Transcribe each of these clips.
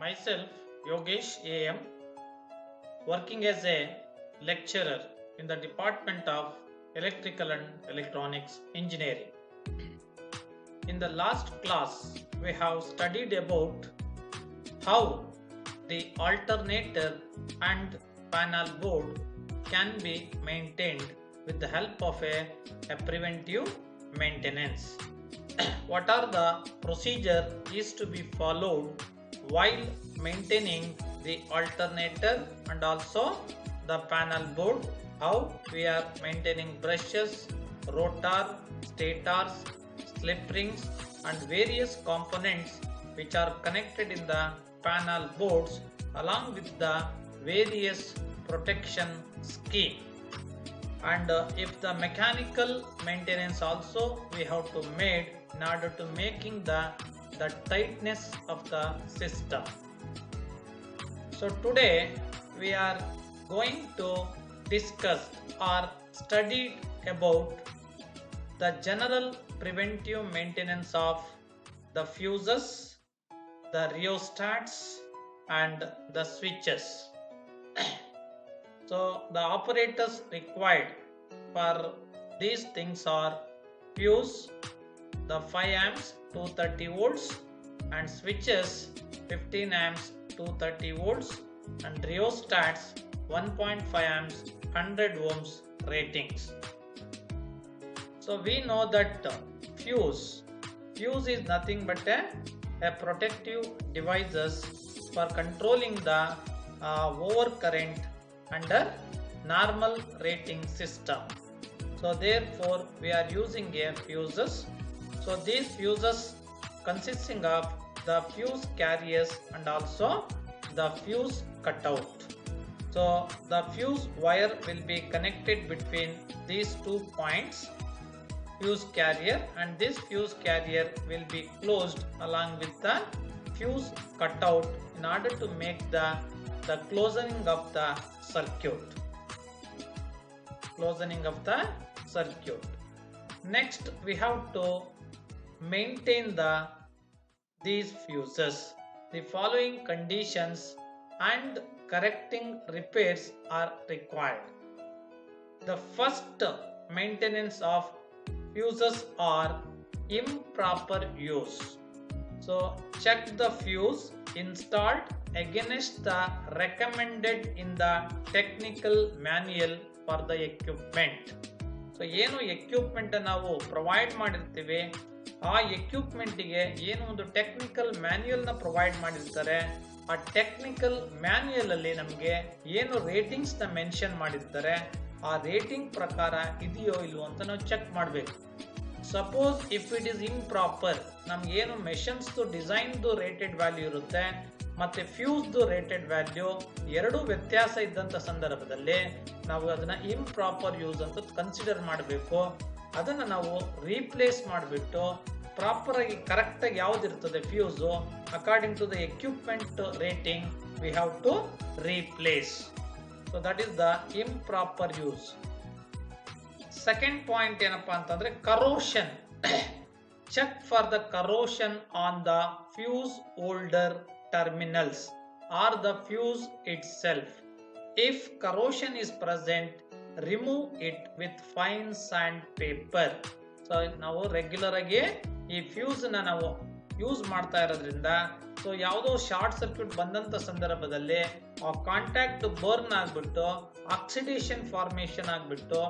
Myself, Yogesh AM, working as a lecturer in the Department of Electrical and Electronics Engineering. In the last class, we have studied about how the alternator and panel board can be maintained with the help of a preventive maintenance. What are the procedure is to be followed while maintaining the alternator and also the panel board, how we are maintaining brushes, rotor, stators, slip rings and various components which are connected in the panel boards along with the various protection scheme. And if the mechanical maintenance also we have to make in order to making the tightness of the system. So today we are going to discuss or study about the general preventive maintenance of the fuses, the rheostats and the switches. So the operators required for these things are fuse, the 5 amps 230 volts and switches 15 amps 230 volts and rheostats 1.5 amps 100 ohms ratings. So we know that fuse is nothing but a protective devices for controlling the overcurrent under normal rating system. So therefore we are using a fuses. So these fuses consisting of the fuse carriers and also the fuse cutout. So the fuse wire will be connected between these 2 points, fuse carrier, and this fuse carrier will be closed along with the fuse cutout in order to make the closing of the circuit. Next we have to maintain these fuses. The following conditions and correcting repairs are required. The first maintenance of fuses are improper use. So check the fuse installed against the recommended in the technical manual for the equipment. So ಏನು equipment ನಾವು provide ಮಾಡಿರ್ತೀವಿ ಆ ಎಕ್ವಿಪ್ಮೆಂಟಿಗೆ ಏನು ಒಂದು technical manual ನ provide ಮಾಡಿರ್ತಾರೆ ಆ technical manual ಅಲ್ಲಿ ನಮಗೆ ಏನು ರೇಟಿಂಗ್ಸ್ ನ ಮೆನ್ಷನ್ ಮಾಡಿರ್ತಾರೆ ಆ ರೇಟಿಂಗ್ ಪ್ರಕಾರ ಇದೆಯೋ ಇಲ್ವೋ ಅಂತ ನಾವು ಚೆಕ್ ಮಾಡಬೇಕು. Suppose if it is improper, ನಮ್ಗೆ ಏನು ಮೆಷನ್ಸ್ ಡಿಸೈನ್ ರೇಟೆಡ್ ವ್ಯಾಲ್ಯೂ ಇರುತ್ತೆ ಮತ್ತೆ ಫ್ಯೂಸ್ ರೇಟೆಡ್ ವ್ಯಾಲ್ಯೂ ಎರಡು ವ್ಯತ್ಯಾಸ ಇದ್ದಂತ ಸಂದರ್ಭದಲ್ಲಿ ನಾವು ಅದನ್ನ ಇಂಪ್ರಾಪರ್ ಯೂಸ್ ಅಂತ ಕನ್ಸಿಡರ್ ಮಾಡಬೇಕು. ಅದನ್ನ ನಾವು ರೀಪ್ಲೇಸ್ ಮಾಡಿಬಿಟ್ಟು ಪ್ರಾಪರ್ ಆಗಿ ಕರೆಕ್ಟ್ ಆಗಿ ಯಾವ್ದಿರ್ತದೆ fuse according to the equipment rating we have to replace. So that is the improper use. Second point ಏನಪ್ಪಾ ಅಂತಂದ್ರೆ corrosion. Check for the corrosion on the fuse holder terminals or the fuse itself. If corrosion is present, remove it with fine sandpaper. So ನಾವು regular ಆಗಿ ಈ fuse ನಾವು use ಮಾಡ್ತಾ ಇರೋದ್ರಿಂದ so ಯಾವುದೋ short circuit ಬಂದಂತ ಸಂದರ್ಭದಲ್ಲಿ ಆ ಕಾಂಟ್ಯಾಕ್ಟ್ ಬರ್ನ್ ಆಗ್ಬಿಟ್ಟು ಆಕ್ಸಿಡೇಷನ್ ಫಾರ್ಮೇಷನ್ ಆಗ್ಬಿಟ್ಟು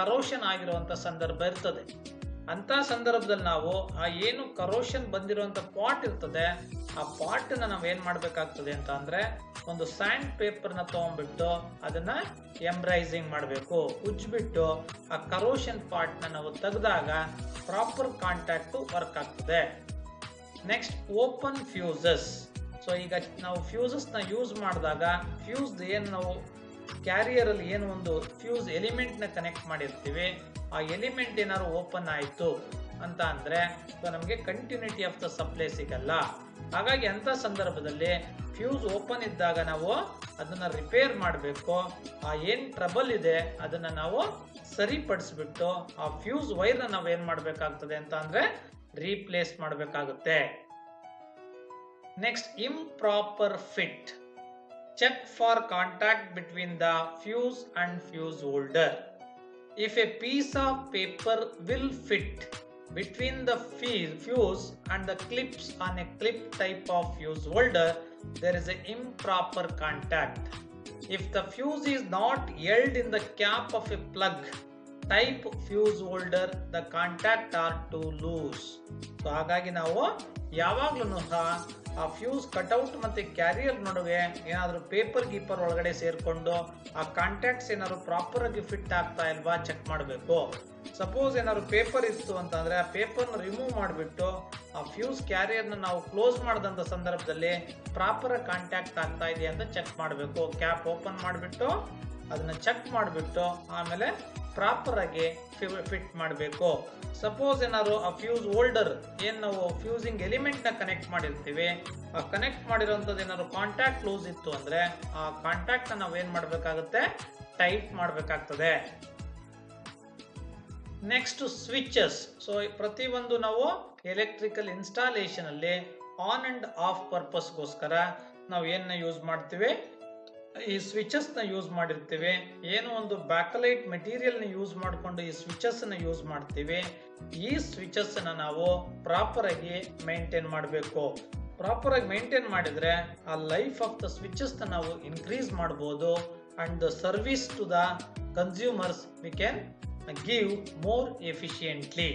ಕರೋಷನ್ ಆಗಿರುವಂತ ಸಂದರ್ಭ ಇರ್ತದೆ. ಅಂತ ಸಂದರ್ಭದಲ್ಲಿ ನಾವು ಆ ಏನು ಕರೋಷನ್ ಬಂದಿರುವಂತ ಪಾಟ್ ಇರ್ತದೆ ಆ ಪಾಟ್ ನಾವ್ ಏನ್ ಮಾಡ್ಬೇಕಾಗ್ತದೆ ಅಂತ ಅಂದ್ರೆ ಒಂದು ಸ್ಯಾಂಡ್ ಪೇಪರ್ ನ ತಗೊಂಡ್ಬಿಟ್ಟು ಅದನ್ನ ಎಂಬ್ರೈಸಿಂಗ್ ಮಾಡಬೇಕು, ಉಜ್ಬಿಟ್ಟು ಆ ಕರೋಷನ್ ಪಾರ್ಟ್ ನಾವು ತೆಗೆದಾಗ ಪ್ರಾಪರ್ ಕಾಂಟ್ಯಾಕ್ಟ್ ವರ್ಕ್ ಆಗ್ತದೆ. Next open fuses. ಸೊ ಈಗ ನಾವು ಫ್ಯೂಸಸ್ ನ ಯೂಸ್ ಮಾಡಿದಾಗ ಫ್ಯೂಸ್ ಏನು ನಾವು ಕ್ಯಾರಿಯರ್ ಅಲ್ಲಿ ಏನು ಒಂದು ಫ್ಯೂಸ್ ಎಲಿಮೆಂಟ್ ನ ಕನೆಕ್ಟ್ ಮಾಡಿರ್ತೀವಿ ಆ ಎಲಿಮೆಂಟ್ ಏನಾದ್ರು ಓಪನ್ ಆಯ್ತು ಅಂತ ಅಂದ್ರೆ ನಮಗೆ ಕಂಟಿನ್ಯೂಟಿ ಆಫ್ ದ ಸಪ್ಲೈ ಸಿಗಲ್ಲ. ಹಾಗಾಗಿ ಅಂತ ಸಂದರ್ಭದಲ್ಲಿ ಫ್ಯೂಸ್ ಓಪನ್ ಇದ್ದಾಗ ನಾವು ಅದನ್ನ ರಿಪೇರ್ ಮಾಡಬೇಕು. ಆ ಏನ್ ಟ್ರಬಲ್ ಇದೆ ಅದನ್ನ ನಾವು ಸರಿಪಡಿಸ್ಬಿಟ್ಟು ಆ ಫ್ಯೂಸ್ ವೈರ್ ನಾವ್ ಏನ್ ಮಾಡ್ಬೇಕಾಗ್ತದೆ ಅಂತ ಅಂದ್ರೆ ರೀಪ್ಲೇಸ್ ಮಾಡಬೇಕಾಗುತ್ತೆ. Next, improper fit. Check for contact between the fuse and fuse holder. If a piece of paper will fit between the fuse and the clips on a clip type of fuse holder, there is an improper contact. If the fuse is not held in the cap of a plug type fuse holder, the contact are too loose. So ಹಾಗಾಗಿ ನಾವು ಯಾವಾಗಲೂ ಸಹ ಆ fuse cutout ಮತ್ತೆ carrier ನಡುವೆ ಏನಾದರೂ paper ಗೀಪರ್ ಒಳಗಡೆ ಸೇರ್ಕೊಂಡು ಆ ಕಾಂಟ್ಯಾಕ್ಟ್ಸ್ ಏನಾದ್ರು ಪ್ರಾಪರ್ ಆಗಿ ಫಿಟ್ ಆಗ್ತಾ ಇಲ್ವಾ ಚೆಕ್ ಮಾಡಬೇಕು. ಸಪೋಸ್ ಏನಾದ್ರು ಪೇಪರ್ ಇತ್ತು ಅಂತಂದ್ರೆ ಆ ಪೇಪರ್ನ ರಿಮೂವ್ ಮಾಡಿಬಿಟ್ಟು ಆ ಫ್ಯೂಸ್ ಕ್ಯಾರಿಯರ್ನ ನಾವು ಕ್ಲೋಸ್ ಮಾಡಿದಂಥ ಸಂದರ್ಭದಲ್ಲಿ ಪ್ರಾಪರ್ ಕಾಂಟ್ಯಾಕ್ಟ್ ಆಗ್ತಾ ಇದೆಯಾ ಅಂತ ಚೆಕ್ ಮಾಡಬೇಕು. ಕ್ಯಾಪ್ ಓಪನ್ ಮಾಡಿಬಿಟ್ಟು ಅದನ್ನ ಚೆಕ್ ಮಾಡಿಬಿಟ್ಟು ಆಮೇಲೆ ಪ್ರಾಪರ್ ಆಗಿ ಫಿಟ್ ಮಾಡಬೇಕು. ಸಪೋಸ್ ಏನಾದ್ರು ಆ ಫ್ಯೂಸ್ ಹೋಲ್ಡರ್ ಏನ್ ನಾವು ಫ್ಯೂಸಿಂಗ್ ಎಲಿಮೆಂಟ್ ನ ಕನೆಕ್ಟ್ ಮಾಡಿರ್ತೀವಿ, ಆ ಕನೆಕ್ಟ್ ಮಾಡಿರೋಂಥದ್ದು ಏನಾದ್ರು ಕಾಂಟ್ಯಾಕ್ಟ್ ಲೂಸ್ ಇತ್ತು ಅಂದ್ರೆ ಆ ಕಾಂಟ್ಯಾಕ್ಟ್ ನ ನಾವು ಏನ್ ಮಾಡ್ಬೇಕಾಗುತ್ತೆ, ಟೈಟ್ ಮಾಡ್ಬೇಕಾಗ್ತದೆ. Next switches. ಸೊ ಪ್ರತಿಯೊಂದು ನಾವು ಎಲೆಕ್ಟ್ರಿಕಲ್ ಇನ್ಸ್ಟಾಲೇಷನ್ ಅಲ್ಲಿ ಆನ್ ಅಂಡ್ ಆಫ್ ಪರ್ಪಸ್ಗೋಸ್ಕರ ನಾವು ಏನ ಯೂಸ್ ಮಾಡ್ತೀವಿ, ಈ ಸ್ವಿಚಸ್ ನ ಯೂಸ್ ಮಾಡಿರ್ತೀವಿ. ಏನೋ ಒಂದು ಬ್ಯಾಕಲೈಟ್ ಮೆಟೀರಿಯಲ್ ನ ಯೂಸ್ ಮಾಡಿಕೊಂಡು ಈ ಸ್ವಿಚಸ್ ನ ಯೂಸ್ ಮಾಡ್ತೀವಿ. ಈ ಸ್ವಿಚಸ್ ನ ನಾವು ಪ್ರಾಪರ್ ಆಗಿ ಮೇಂಟೈನ್ ಮಾಡಬೇಕು. ಪ್ರಾಪರ್ ಆಗಿ ಮೇಂಟೈನ್ ಮಾಡಿದ್ರೆ ಆ ಲೈಫ್ ಆಫ್ ದ ಸ್ವಿಚಸ್ ನ ನಾವು ಇನ್ಕ್ರೀಸ್ ಮಾಡಬಹುದು and the service to the consumers we can give more efficiently.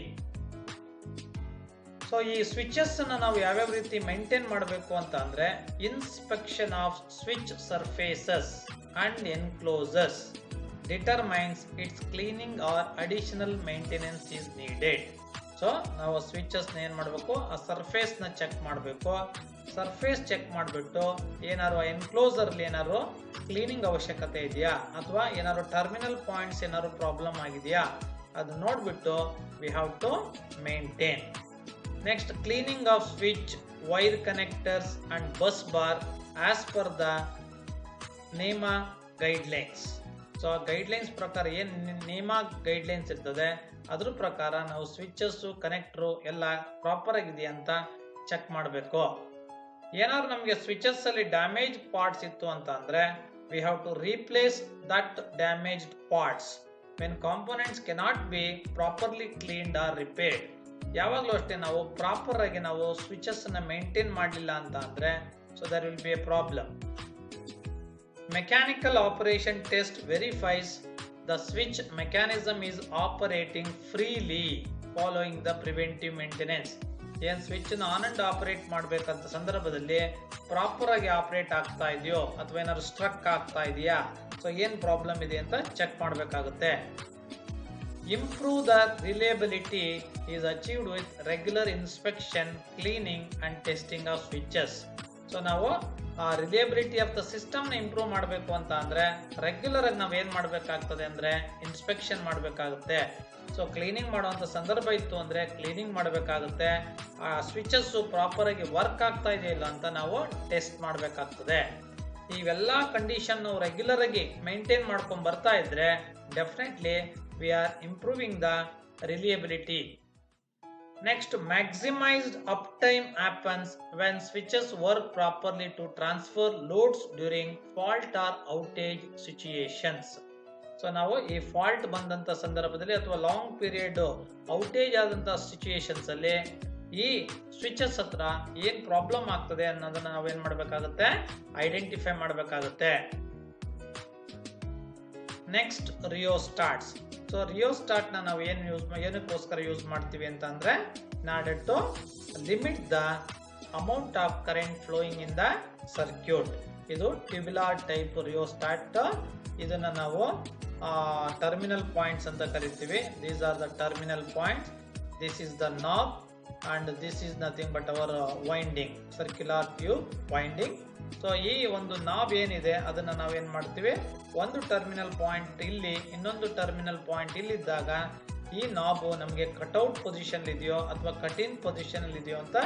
So ಈ ಸ್ವಿಚಸ್ ನಾವು ಯಾವ್ಯಾವ ರೀತಿ ಮೇಂಟೈನ್ ಮಾಡಬೇಕು ಅಂತ ಅಂದ್ರೆ, inspection of switch surfaces and enclosures determines its cleaning or additional maintenance is needed. So ನಾವು ಸ್ವಿಚಸ್ ಏನ್ ಮಾಡಬೇಕು, ಆ ಸರ್ಫೇಸ್ ನ ಚೆಕ್ ಮಾಡಬೇಕು. ಸರ್ಫೇಸ್ ಚೆಕ್ ಮಾಡಿಬಿಟ್ಟು ಏನಾದ್ರು ಎನ್ಕ್ಲೋಸರ್ ಏನಾದ್ರು ಕ್ಲೀನಿಂಗ್ ಅವಶ್ಯಕತೆ ಇದೆಯಾ ಅಥವಾ ಏನಾದ್ರು ಟರ್ಮಿನಲ್ ಪಾಯಿಂಟ್ಸ್ ಏನಾದ್ರು ಪ್ರಾಬ್ಲಮ್ ಆಗಿದೆಯಾ ಅದು ನೋಡ್ಬಿಟ್ಟು we have to maintain. Next, cleaning of switch, wire connectors and bus bar as per the NEMA guidelines. So guidelines ಪ್ರಕಾರ ಏನು NEMA guidelines ಇರ್ತದೆ ಅದ್ರ ಪ್ರಕಾರ ನಾವು ಸ್ವಿಚಸ್ ಕನೆಕ್ಟರ್ ಎಲ್ಲ ಪ್ರಾಪರ್ ಆಗಿದೆಯಾ ಅಂತ ಚೆಕ್ ಮಾಡಬೇಕು. ಏನಾದ್ರು ನಮಗೆ ಸ್ವಿಚಸ್ ಅಲ್ಲಿ ಡ್ಯಾಮೇಜ್ ಪಾರ್ಟ್ಸ್ ಇತ್ತು ಅಂತ ಅಂದ್ರೆ we have to replace that damaged parts when components cannot be properly cleaned or repaired. ಯಾವಾಗಲೂ ಅಷ್ಟೇ ನಾವು ಪ್ರಾಪರ್ ಆಗಿ ನಾವು ಸ್ವಿಚಸ್ ಅನ್ನ ಮೇಂಟೈನ್ ಮಾಡಲಿಲ್ಲ ಅಂತ ಅಂದ್ರೆ so there will be a problem. Mechanical operation test verifies the switch mechanism is operating freely following the preventive maintenance. ಏನ್ ಸ್ವಿಚ್ ಆನ್ ಅಂಡ್ ಆಪರೇಟ್ ಮಾಡಬೇಕಂತ ಸಂದರ್ಭದಲ್ಲಿ ಪ್ರಾಪರ್ ಆಗಿ ಆಪರೇಟ್ ಆಗ್ತಾ ಇದೆಯೋ ಅಥವಾ ಏನಾದ್ರು ಸ್ಟ್ರಕ್ ಆಗ್ತಾ ಇದೆಯಾ, ಸೊ ಏನ್ ಪ್ರಾಬ್ಲಮ್ ಇದೆ ಅಂತ ಚೆಕ್ ಮಾಡಬೇಕಾಗುತ್ತೆ. Improve the reliability is achieved with regular inspection, cleaning and testing of switches. So ನಾವು ರಿಲಯಬಿಲಿಟಿ ಆಫ್ ದ ಸಿಸ್ಟಮ್ ನ ಇಂಪ್ರೂವ್ ಮಾಡಬೇಕು ಅಂತ ಅಂದ್ರೆ ರೆಗ್ಯುಲರ್ ಆಗಿ ನಾವು ಏನ್ ಮಾಡಬೇಕಾಗ್ತದೆ ಅಂದ್ರೆ ಇನ್ಸ್ಪೆಕ್ಷನ್ ಮಾಡಬೇಕಾಗುತ್ತೆ. ಸೊ ಕ್ಲೀನಿಂಗ್ ಮಾಡುವಂತ ಸಂದರ್ಭ ಇತ್ತು ಅಂದ್ರೆ ಕ್ಲೀನಿಂಗ್ ಮಾಡಬೇಕಾಗುತ್ತೆ. ಆ ಸ್ವಿಚಸ್ ಪ್ರಾಪರ್ ಆಗಿ ವರ್ಕ್ ಆಗ್ತಾ ಇದೆಯಾ ಇಲ್ಲ ಅಂತ ನಾವು ಟೆಸ್ಟ್ ಮಾಡಬೇಕಾಗ್ತದೆ. ಇವೆಲ್ಲ ಕಂಡೀಷನ್ ನಾವು ರೆಗ್ಯುಲರ್ ಆಗಿ ಮೇಂಟೈನ್ ಮಾಡ್ಕೊಂಡ್ ಬರ್ತಾ ಇದ್ರೆ definitely we are improving the reliability. Next, maximized uptime happens when switches work properly to transfer loads during fault or outage situations. So ನಾವು ಈ ಫಾಲ್ಟ್ ಬಂದಂತ ಸಂದರ್ಭದಲ್ಲಿ ಅಥವಾ ಲಾಂಗ್ ಪೀರಿಯಡ್ ಔಟೇಜ್ ಆದಂತ ಸಿಚುಯೇಷನ್ಸ್ ಅಲ್ಲಿ ಈ ಸ್ವಿಚಸ್ ಹತ್ರ ಏನ್ ಪ್ರಾಬ್ಲಮ್ ಆಗ್ತದೆ ಅನ್ನೋದನ್ನ ನಾವೇನ್ ಮಾಡಬೇಕಾಗುತ್ತೆ, ಐಡೆಂಟಿಫೈ ಮಾಡಬೇಕಾಗುತ್ತೆ. ನೆಕ್ಸ್ಟ್, ರಿಯೋಸ್ಟಾಟ್ಸ್. ಸೊ ರಿಯೋಸ್ಟಾಟ್ ನಾವು ಏನಕ್ಕೋಸ್ಕರ ಯೂಸ್ ಮಾಡ್ತೀವಿ ಅಂತ ಅಂದ್ರೆ in order to limit the amount of current flowing in the circuit. ಇದು ಟ್ಯೂಬುಲರ್ ಟೈಪ್ ರಿಯೋಸ್ಟಾಟ್. ಇದನ್ನ ನಾವು ಟರ್ಮಿನಲ್ ಪಾಯಿಂಟ್ಸ್ ಅಂತ ಕರಿತೀವಿ. These are the terminal points. This is the knob and this is nothing but our winding, circular tube winding. So ಈ ಒಂದು knob ಏನಿದೆ ಅದನ್ನ ನಾವೇನ್ ಮಾಡ್ತೀವಿ, ಒಂದು ಟರ್ಮಿನಲ್ ಪಾಯಿಂಟ್ ಇಲ್ಲಿ ಇನ್ನೊಂದು ಟರ್ಮಿನಲ್ ಪಾಯಿಂಟ್ ಇಲ್ಲಿದ್ದಾಗ ಈ ನಾಬು ನಮಗೆ ಕಟ್ಔಟ್ ಪೊಸಿಷನ್ ಇದೆಯೋ ಅಥವಾ ಕಟ್ ಇನ್ ಪೊಸಿಷನ್ ಇದೆಯೋ ಅಂತ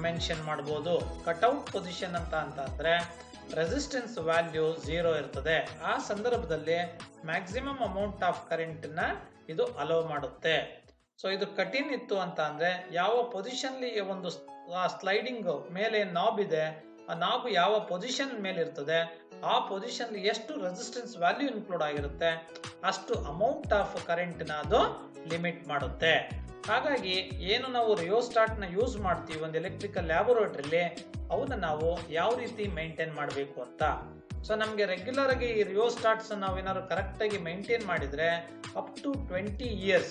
ಮೆನ್ಷನ್ ಮಾಡಬಹುದು. ಕಟ್ಔಟ್ ಪೊಸಿಷನ್ ಅಂತ ಅಂದ್ರೆ ರೆಸಿಸ್ಟೆನ್ಸ್ ವ್ಯಾಲ್ಯೂ 0 ಇರ್ತದೆ. ಆ ಸಂದರ್ಭದಲ್ಲಿ ಮ್ಯಾಕ್ಸಿಮಮ್ ಅಮೌಂಟ್ ಆಫ್ ಕರೆಂಟ್ ನ ಇದು ಅಲೋ ಮಾಡುತ್ತೆ. ಸೊ ಇದು ಕಟ್ ಇನ್ ಇತ್ತು ಅಂತ ಅಂದ್ರೆ ಯಾವ ಪೊಸಿಷನ್ ಒಂದು ಆ ಸ್ಲೈಡಿಂಗ್ ಮೇಲೆ ನಾಬ್ ಇದೆ, ಆ ನಾಬ್ ಯಾವ ಪೊಸಿಷನ್ ಮೇಲೆ ಇರ್ತದೆ, ಆ ಪೊಸಿಷನ್ ಎಷ್ಟು ರೆಸಿಸ್ಟೆನ್ಸ್ ವ್ಯಾಲ್ಯೂ ಇನ್ಕ್ಲೂಡ್ ಆಗಿರುತ್ತೆ ಅಷ್ಟು ಅಮೌಂಟ್ ಆಫ್ ಕರೆಂಟ್ ನ ಅದು ಲಿಮಿಟ್ ಮಾಡುತ್ತೆ. ಹಾಗಾಗಿ ಏನು ನಾವು ರಿಯೋಸ್ಟಾಟ್ ನ ಯೂಸ್ ಮಾಡ್ತೀವಿ ಒಂದು ಎಲೆಕ್ಟ್ರಿಕಲ್ ಲ್ಯಾಬೋರೇಟರಿಲಿ, ಅವನ್ನ ನಾವು ಯಾವ ರೀತಿ ಮೇಂಟೈನ್ ಮಾಡಬೇಕು ಅಂತ. ಸೊ ನಮಗೆ ರೆಗ್ಯುಲರ್ ಆಗಿ ಈ ರಿಯೋಸ್ಟಾಟ್ಸ್ ನಾವೇನಾದ್ರು ಕರೆಕ್ಟ್ ಆಗಿ ಮೇಂಟೈನ್ ಮಾಡಿದ್ರೆ up to 20 years,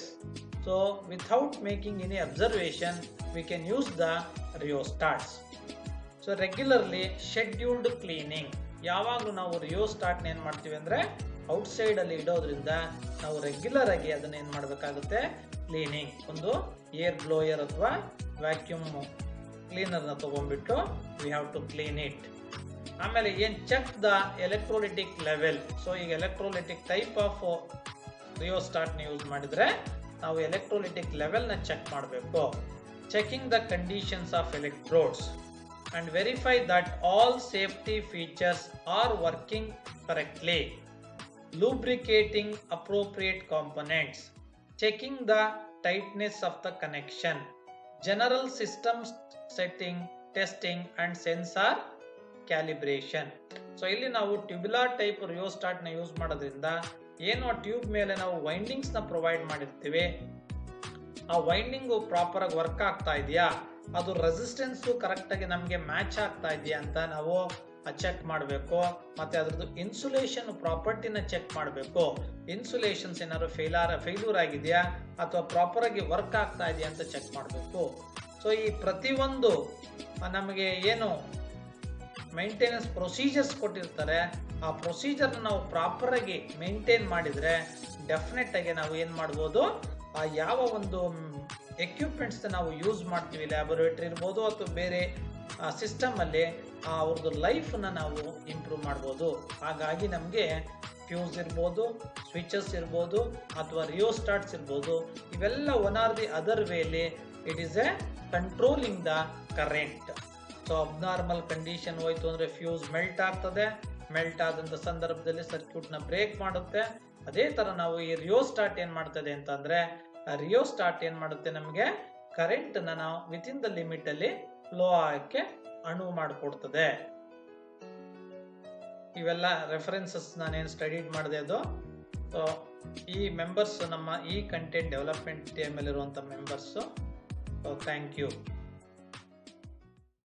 so without making any observation we can use the rheostats. So regularly scheduled cleaning, ಯಾವಾಗಲೂ ನಾವು ರಿಯೋಸ್ಟಾಟ್ ಏನ್ ಮಾಡ್ತೀವಿ ಅಂದ್ರೆ ಔಟ್ಸೈಡ್ ಅಲ್ಲಿ ಇಡೋದ್ರಿಂದ ನಾವು ರೆಗ್ಯುಲರ್ ಆಗಿ ಅದನ್ನ ಏನ್ ಮಾಡ್ಬೇಕಾಗುತ್ತೆ, ಕ್ಲೀನಿಂಗ್, ಒಂದು ಏರ್ ಬ್ಲೋಯರ್ ಅಥವಾ ವ್ಯಾಕ್ಯೂಮ್ ಕ್ಲೀನರ್ ನ ತಗೊಂಡ್ಬಿಟ್ಟು we have to clean it. ಆಮೇಲೆ ಏನ್ check the electrolytic level. So ಈಗ ಎಲೆಕ್ಟ್ರೋಲಿಟಿಕ್ ಟೈಪ್ ಆಫ್ ರಿಯೋಸ್ಟಾಟ್ ನ ಯೂಸ್ ಮಾಡಿದ್ರೆ ನಾವು ಎಲೆಕ್ಟ್ರೋಲಿಟಿಕ್ ಲೆವೆಲ್ ನ ಚೆಕ್ ಮಾಡಬೇಕು. Checking the conditions of electrodes and verify that all safety features are working correctly. Lubricating appropriate components, checking the tightness of the connection, general system setting, testing and sensor calibration. So ಇಲ್ಲಿ ನಾವು tubular type rheostat ನ use ಮಾಡೋದ್ರಿಂದ ಏನು ಆ tube ಮೇಲೆ ನಾವು windings ನ provide ಮಾಡಿರ್ತೀವಿ, ಆ ವೈಂಡಿಂಗ್ ಪ್ರಾಪರ್ ಆಗಿ ವರ್ಕ್ ಆಗ್ತಾ ಇದೆಯಾ, ಅದು ರೆಸಿಸ್ಟೆನ್ಸ್ ಕರೆಕ್ಟ್ ಆಗಿ ನಮಗೆ ಮ್ಯಾಚ್ ಆಗ್ತಾ ಇದೆಯಾ ಅಂತ ನಾವು ಚೆಕ್ ಮಾಡಬೇಕು. ಮತ್ತೆ ಅದ್ರದ್ದು ಇನ್ಸುಲೇಷನ್ ಪ್ರಾಪರ್ಟಿನ ಚೆಕ್ ಮಾಡಬೇಕು. ಇನ್ಸುಲೇಷನ್ಸ್ ಏನಾದ್ರು ಫೇಲ್ಯೂರ್ ಆಗಿದೆಯಾ ಅಥವಾ ಪ್ರಾಪರ್ ಆಗಿ ವರ್ಕ್ ಆಗ್ತಾ ಇದೆಯಾ ಅಂತ ಚೆಕ್ ಮಾಡಬೇಕು. ಸೊ ಈ ಪ್ರತಿಯೊಂದು ನಮಗೆ ಏನು ಮೇಂಟೆನೆನ್ಸ್ ಪ್ರೊಸೀಜರ್ಸ್ ಕೊಟ್ಟಿರ್ತಾರೆ, ಆ ಪ್ರೊಸೀಜರ್ ನಾವು ಪ್ರಾಪರ್ ಆಗಿ ಮೇಂಟೈನ್ ಮಾಡಿದ್ರೆ ಡೆಫಿನೆಟ್ ಆಗಿ ನಾವು ಏನ್ ಮಾಡ್ಬೋದು, ಆ ಯಾವ ಒಂದು ಎಕ್ವಿಪ್ಮೆಂಟ್ಸ್ ನಾವು ಯೂಸ್ ಮಾಡ್ತೀವಿ, ಲ್ಯಾಬೋರೇಟರಿ ಇರ್ಬೋದು ಅಥವಾ ಬೇರೆ ಸಿಸ್ಟಮ್ ಅಲ್ಲಿ ಅವ್ರದ್ದು ಲೈಫ್ ನ ನಾವು ಇಂಪ್ರೂವ್ ಮಾಡ್ಬೋದು. ಹಾಗಾಗಿ ನಮಗೆ ಫ್ಯೂಸ್ ಇರ್ಬೋದು, ಸ್ವಿಚಸ್ ಇರ್ಬೋದು ಅಥವಾ ರಿಯೋಸ್ಟಾಟ್ಸ್ ಇರ್ಬೋದು, ಇವೆಲ್ಲ one or the other way it is a controlling the current. So abnormal condition ಹೋಯ್ತು ಅಂದ್ರೆ ಫ್ಯೂಸ್ ಮೆಲ್ಟ್ ಆಗ್ತದೆ, ಮೆಲ್ಟ್ ಆದಂತ ಸಂದರ್ಭದಲ್ಲಿ ಸರ್ಕ್ಯೂಟ್ ನ ಬ್ರೇಕ್ ಮಾಡುತ್ತೆ. ಅದೇ ತರ ನಾವು ಈ ರಿಯೋಸ್ಟಾಟ್ ಏನ್ ಮಾಡ್ತದೆ ಅಂತಂದ್ರೆ, ರಿಯೋಸ್ಟಾಟ್ ಏನ್ ಮಾಡುತ್ತೆ, ನಮಗೆ ಕರೆಂಟ್ ನ ನಾವು ವಿತ್ ಇನ್ ದ ಲಿಮಿಟ್ ಅಲ್ಲಿ ಫ್ಲೋ ಆಗಕ್ಕೆ ಅನುವು ಮಾಡಿಕೊಡ್ತದೆ. ಇವೆಲ್ಲ ರೆಫರೆನ್ಸಸ್ ನಾನೇನು ಸ್ಟಡಿ ಮಾಡಿದೆ ಅದು. ಸೊ ಈ ಮೆಂಬರ್ಸ್ ನಮ್ಮ ಈ ಕಂಟೆಂಟ್ ಡೆವಲಪ್ಮೆಂಟ್ ಟೀಮ್ ಅಲ್ಲಿ ಇರುವಂತ ಮೆಂಬರ್ಸ್. Thank you.